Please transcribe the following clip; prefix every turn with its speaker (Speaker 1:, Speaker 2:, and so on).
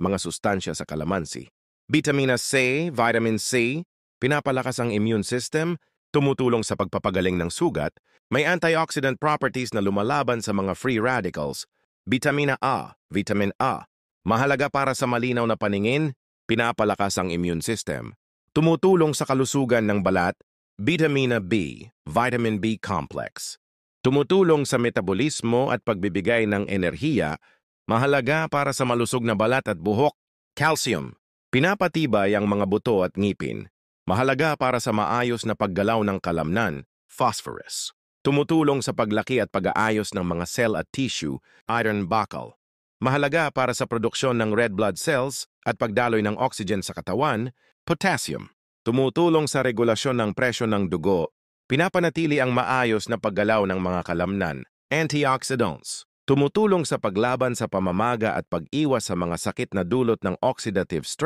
Speaker 1: mga sustansya sa kalamansi. Vitamina C, vitamin C, pinapalakas ang immune system, tumutulong sa pagpapagaling ng sugat, may antioxidant properties na lumalaban sa mga free radicals. Vitamina A, vitamin A, mahalaga para sa malinaw na paningin, pinapalakas ang immune system. Tumutulong sa kalusugan ng balat, vitamina B, vitamin B complex. Tumutulong sa metabolismo at pagbibigay ng enerhiya, mahalaga para sa malusog na balat at buhok. Calcium, pinapatibay ang mga buto at ngipin, mahalaga para sa maayos na paggalaw ng kalamnan. Phosphorus, tumutulong sa paglaki at pag-aayos ng mga cell at tissue. Iron bakal, mahalaga para sa produksyon ng red blood cells at pagdaloy ng oxygen sa katawan. Potassium, tumutulong sa regulasyon ng presyon ng dugo, pinapanatili ang maayos na paggalaw ng mga kalamnan. Antioxidants, tumutulong sa paglaban sa pamamaga at pag-iwas sa mga sakit na dulot ng oxidative stress.